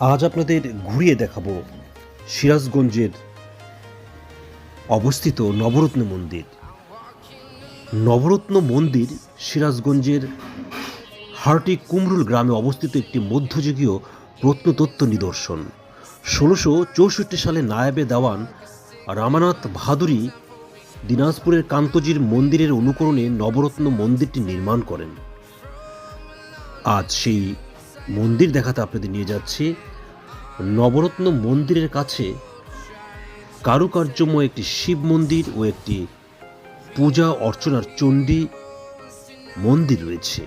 আজ আপনাদের ঘুরিয়ে দেখাবো সিরাজগঞ্জের অবস্থিত নবরত্ন মন্দির। নবরত্ন মন্দির সিরাজগঞ্জের হার্টি কুমরুল গ্রামে অবস্থিত একটি মধ্যযুগীয় প্রত্নতত্ত্ব নিদর্শন। ১৬৬৪ সালে নায়েবে দেওয়ান রামানাথ ভাদুরী দিনাজপুরের কান্তজির মন্দিরের অনুকরণে নবরত্ন মন্দিরটি নির্মাণ করেন। আজ সেই মন্দির দেখাতে আপনাদের নিয়ে যাচ্ছি। নবরত্ন মন্দিরের কাছে কারুকার্যময় একটি শিব মন্দির ও একটি পূজা অর্চনার চণ্ডী মন্দির রয়েছে।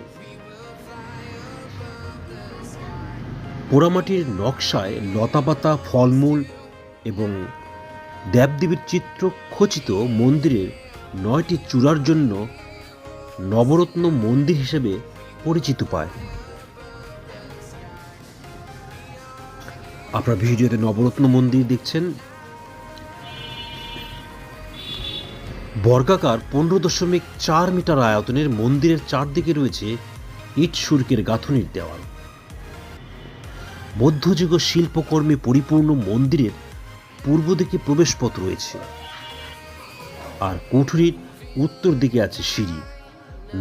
পোড়ামাটির নকশায় লতাপাতা, ফলমূল এবং দেবদেবীর চিত্র খচিত মন্দিরের ৯টি চূড়ার জন্য নবরত্ন মন্দির হিসেবে পরিচিত পায়। আপনারা ভিডিওতে নবরত্ন মন্দির দেখছেন। বর্গাকার ১৫.৪ মিটার আয়তনের মন্দিরের চারদিকে রয়েছে ইট সুরকের গাঁথনির দেওয়াল। মধ্যযুগ শিল্পকর্মে পরিপূর্ণ মন্দিরের পূর্ব দিকে প্রবেশপথ রয়েছে, আর কুঠুরির উত্তর দিকে আছে সিঁড়ি।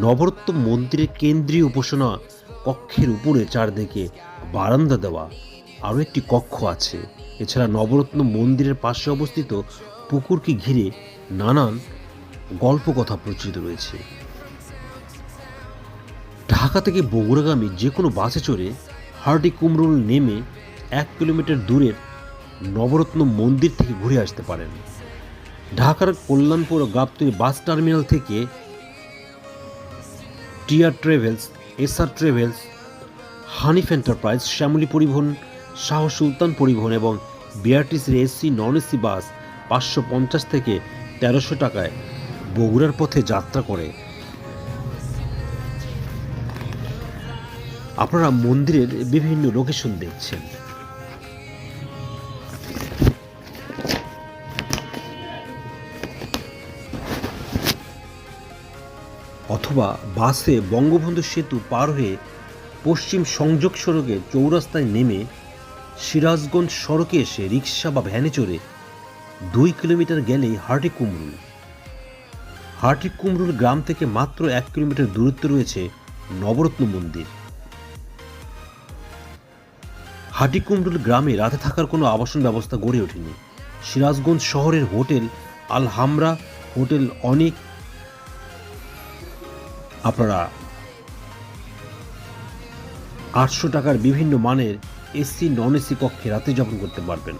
নবরত্ন মন্দিরের কেন্দ্রীয় উপাসনা কক্ষের উপরে চারদিকে বারান্দা দেওয়া আরও একটি কক্ষ আছে। এছাড়া নবরত্ন মন্দিরের পাশে অবস্থিত পুকুরকে ঘিরে নানান গল্পকথা প্রচলিত রয়েছে। ঢাকা থেকে বগুড়াগামী যে কোনো বাসে চড়ে হার্টি কুমরুল নেমে ১ কিলোমিটার দূরের নবরত্ন মন্দির থেকে ঘুরে আসতে পারেন। ঢাকার কল্যাণপুর ও গাবতলী বাস টার্মিনাল থেকে TR travels, SR travels, Hanif enterprise, Shyamoli Paribahan, Shah সুলতান পরিবহন এবং বিআরটিসির এসি নন এসি বাস ৫৫০ থেকে ১৩০০ টাকায় বগুড়ার পথে যাত্রা করে। আপনারা মন্দিরের বিভিন্ন লোকেশন দেখছেন। অথবা বাসে বঙ্গবন্ধু সেতু পার হয়ে পশ্চিম সংযোগ সড়কে চৌরাস্তায় নেমে সিরাজগঞ্জ সড়কে এসে রিক্সা বা ভ্যানে চড়ে ২ কিলোমিটার গেলেই হার্টি কুমরুল। হার্টি কুমরুল গ্রাম থেকে মাত্র ১ কিলোমিটার দূরত্বে রয়েছে নবরত্ন মন্দির। হার্টি কুমরুল গ্রামে রাতে থাকার কোনো আবাসন ব্যবস্থা গড়ে ওঠেনি। সিরাজগঞ্জ শহরের হোটেল আল হামরা, হোটেল অনেক আপনারা ৮০০ টাকার বিভিন্ন মানের এসি নন এসি কক্ষে রাতে যাপন করতে পারবেন।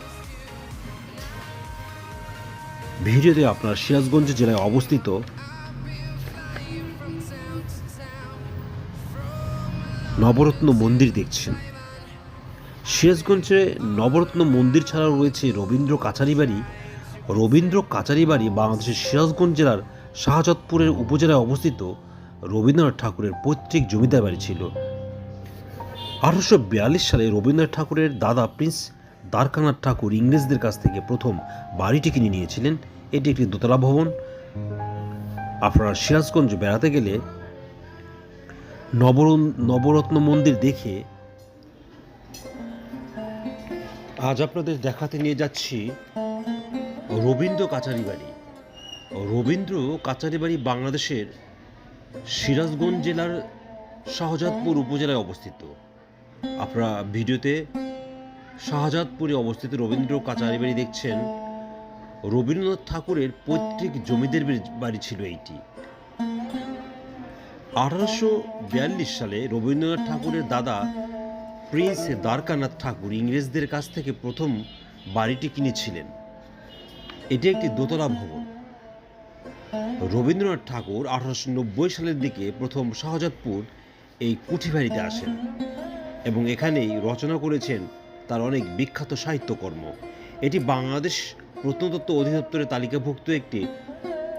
ভিডিওতে আপনার সিরাজগঞ্জ জেলায় অবস্থিত নবরত্ন মন্দির দেখছেন। সিরাজগঞ্জে নবরত্ন মন্দির ছাড়াও রয়েছে রবীন্দ্র কাচারি বাড়ি। রবীন্দ্র কাচারি বাড়ি বাংলাদেশের সিরাজগঞ্জ জেলার শাহজাদপুরের উপজেলায় অবস্থিত রবীন্দ্রনাথ ঠাকুরের পৈতৃক জমিদার বাড়ি ছিল। ১৮৪২ সালে রবীন্দ্রনাথ ঠাকুরের দাদা প্রিন্স দ্বারকানাথ ঠাকুর ইংরেজদের কাছ থেকে প্রথম বাড়িটি কিনে নিয়েছিলেন। এটি একটি দোতলা ভবন। আপনারা সিরাজগঞ্জ বেড়াতে গেলে নবরত্ন মন্দির দেখে আজ আপনাদের দেখাতে নিয়ে যাচ্ছি রবীন্দ্র কাচারি বাড়ি। রবীন্দ্র কাচারি বাড়ি বাংলাদেশের সিরাজগঞ্জ জেলার শাহজাদপুর উপজেলায় অবস্থিত। আপনারা ভিডিওতে শাহজাদপুরে অবস্থিত রবীন্দ্র কাচারি বাড়ি দেখছেন। রবীন্দ্রনাথ ঠাকুরের পৈতৃক জমিদার বাড়ি ছিল এইটি। ১৮৪২ সালে রবীন্দ্রনাথ ঠাকুরের দাদা প্রিন্স দ্বারকানাথ ঠাকুর ইংরেজদের কাছ থেকে প্রথম বাড়িটি কিনেছিলেন। এটি একটি দোতলা ভবন। রবীন্দ্রনাথ ঠাকুর ১৮৯০ সালের দিকে প্রথম শাহজাদপুর এই কুঠি বাড়িতে আসেন এবং এখানেই রচনা করেছেন তার অনেক বিখ্যাত সাহিত্যকর্ম। এটি বাংলাদেশ প্রত্নতত্ত্ব অধিদপ্তরের তালিকাভুক্ত একটি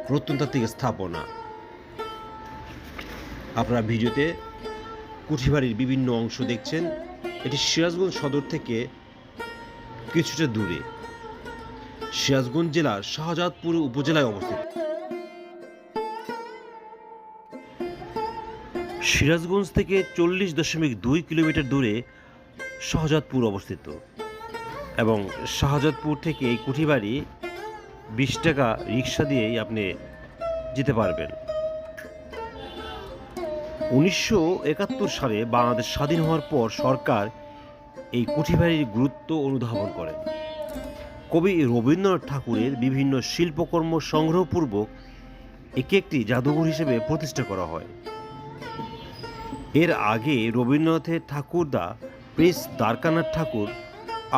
প্রত্নতাত্ত্বিক স্থাপনা। আপনারা ভিডিওতে কুঠিবাড়ির বিভিন্ন অংশ দেখছেন। এটি সিরাজগঞ্জ সদর থেকে কিছুটা দূরে সিরাজগঞ্জ জেলার শাহজাদপুর উপজেলায় অবস্থিত। সিরাজগঞ্জ থেকে ৪০.২ কিলোমিটার দূরে শাহজাদপুর অবস্থিত এবং শাহজাদপুর থেকে এই কুঠিবাড়ি 20 টাকা রিক্সা দিয়েই আপনি যেতে পারবেন। 1971 সালে বাংলাদেশ স্বাধীন হওয়ার পর সরকার এই কুঠিবাড়ির গুরুত্ব অনুধাবন করেন। কবি রবীন্দ্রনাথ ঠাকুরের বিভিন্ন শিল্পকর্ম সংগ্রহপূর্বক একে একটি জাদুঘর হিসেবে প্রতিষ্ঠা করা হয়। এর আগে রবীন্দ্রনাথের ঠাকুরদা প্রিন্স দ্বারকানাথ ঠাকুর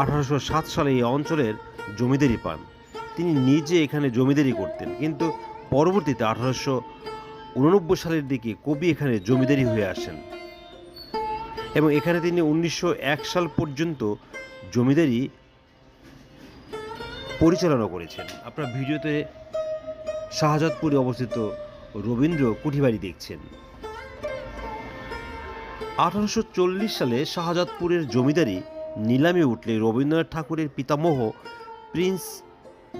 1807 সালে এই অঞ্চলের জমিদারি পান। তিনি নিজে এখানে জমিদারি করতেন, কিন্তু পরবর্তীতে 1889 সালের দিকে কবি এখানে জমিদারি হয়ে আসেন এবং এখানে তিনি 1901 সাল পর্যন্ত জমিদারি পরিচালনা করেছেন। আপনারা ভিডিওতে শাহজাদপুরে অবস্থিত রবীন্দ্র কুঠিবাড়ি দেখছেন। 1840 সালে শাহজাদপুরের জমিদারি নিলামে উঠলে রবীন্দ্রনাথ ঠাকুরের পিতামহ প্রিন্স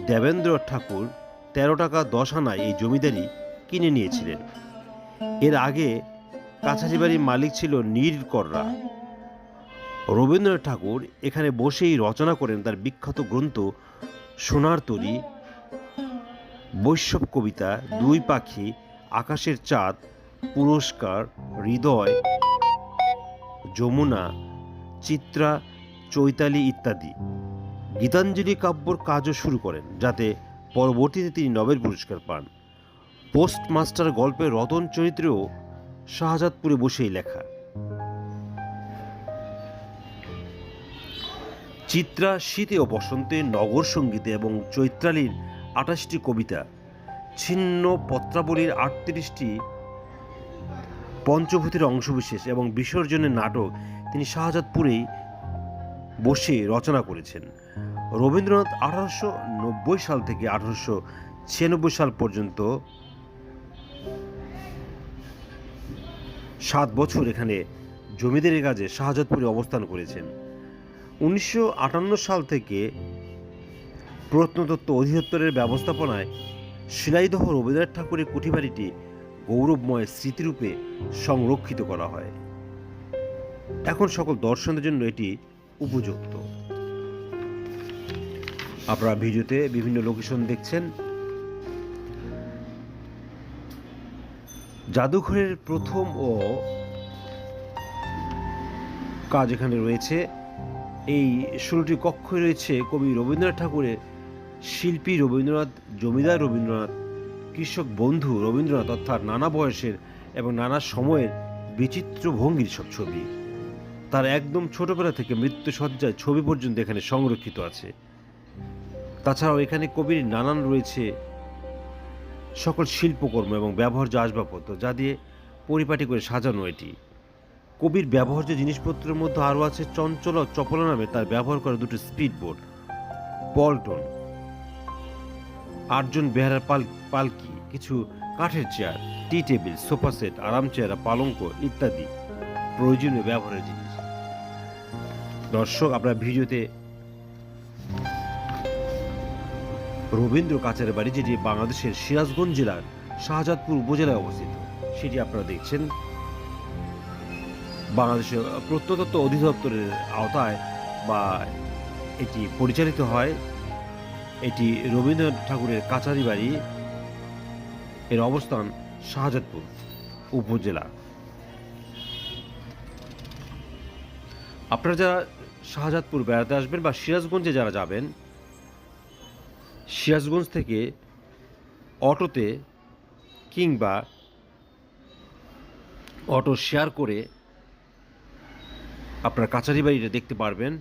দেবেন্দ্রনাথ ঠাকুর 13 টাকা 10 আনায় এই জমিদারি কিনে নিয়েছিলেন। এর আগে কাছারি বাড়ির মালিক ছিল নীলকররা। রবীন্দ্রনাথ ঠাকুর এখানে বসেই রচনা করেন তার বিখ্যাত গ্রন্থ সোনার তরী, বৈষ্ণব কবিতা, দুই পাখি, আকাশের চাঁদ, পুরস্কার, হৃদয়, যমুনা, চিত্রা, চৈতালি ইত্যাদি। গীতাঞ্জলি কাব্যর কাজও শুরু করেন, যাতে পরবর্তীতে তিনি নোবেল পুরস্কার পান। পোস্টমাস্টার গল্পের রতন চরিত্রেও শাহজাদপুরে বসেই লেখা। চিত্রা শীতে ও বসন্তে, নগর সঙ্গীতে এবং চৈত্রালীর 28টি কবিতা, ছিন্ন পত্রাবলীর 38টি পঞ্চভূতির অংশবিশেষ এবং বিসর্জনের নাটক তিনি শাহজাদপুরেই বসে রচনা করেছেন। রবীন্দ্রনাথ 1890 সাল থেকে 1896 সাল পর্যন্ত 7 বছর এখানে জমিদারি কাজে শাহজাদপুরে অবস্থান করেছেন। 1958 সাল থেকে প্রত্নতত্ত্ব অধিদপ্তরের ব্যবস্থাপনায় শিলাইদহ রবীন্দ্রনাথ ঠাকুরের কুঠিবাড়িটি গৌরবময় স্মৃতিরূপে সংরক্ষিত করা হয়। এখন সকল দর্শনের জন্য এটি উপযুক্ত। আপনারা ভিডিওতে বিভিন্ন লোকেশন দেখছেন। জাদুঘরের প্রথম ও কাজ এখানে রয়েছে। এই 16টি কক্ষে রয়েছে কবি রবীন্দ্রনাথ ঠাকুরের, শিল্পী রবীন্দ্রনাথ, জমিদার রবীন্দ্রনাথ, কৃষক বন্ধু রবীন্দ্রনাথ, অর্থাৎ নানা বয়সের এবং নানা সময়ের বিচিত্র ভঙ্গির সব ছবি। তার একদম ছোটবেলা থেকে মৃত্যুসজ্জায় ছবি পর্যন্ত এখানে সংরক্ষিত আছে। তাছাড়াও এখানে কবির নানান রয়েছে সকল শিল্পকর্ম এবং ব্যবহার্য আসবাবপত্র, যা দিয়ে পরিপাটি করে সাজানো এটি। কবির ব্যবহার্য জিনিসপত্রের মধ্যে আরও আছে চঞ্চলা চপলা নামে তার ব্যবহার করা দুটো স্পিড বোট, পল্টন, 8 জন বেহারার পালকি, কিছু কাঠের চেয়ার, টি টেবিল, সোফা সেট, আরাম চেয়ার, পালঙ্ক ইত্যাদি প্রয়োজনীয় ব্যবহারের জিনিস। দর্শক, আপনারা ভিডিওতে রবীন্দ্র কাচারি বাড়ি, যেটি বাংলাদেশের সিরাজগঞ্জ জেলার শাহজাদপুর উপজেলায় অবস্থিত, সেটি আপনারা দেখছেন। বাংলাদেশের প্রত্নতত্ত্ব অধিদপ্তরের আওতায় বা এটি পরিচালিত হয়। এটি রবীন্দ্রনাথ ঠাকুরের কাচারি বাড়ি, এর অবস্থান শাহজাদপুর উপজেলা। আপনারা যারা শাহজাদপুর বেড়াতে আসবেন বা সিরাজগঞ্জে যারা যাবেন, সিরাজগঞ্জ থেকে অটোতে কিংবা অটো শেয়ার করে আপনার কাচারি বাড়িটা দেখতে পারবেন।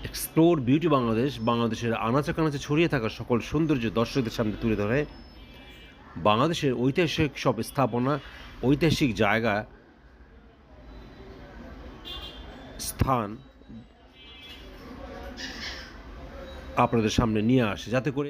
এক্সপ্লোর বিউটি বাংলাদেশ বাংলাদেশের আনাচে কানাচে ছড়িয়ে থাকা সকল সৌন্দর্য দর্শকদের সামনে তুলে ধরে। বাংলাদেশের ঐতিহাসিক সব স্থাপনা, ঐতিহাসিক জায়গা, স্থান আপনাদের সামনে নিয়ে আসে, যাতে করে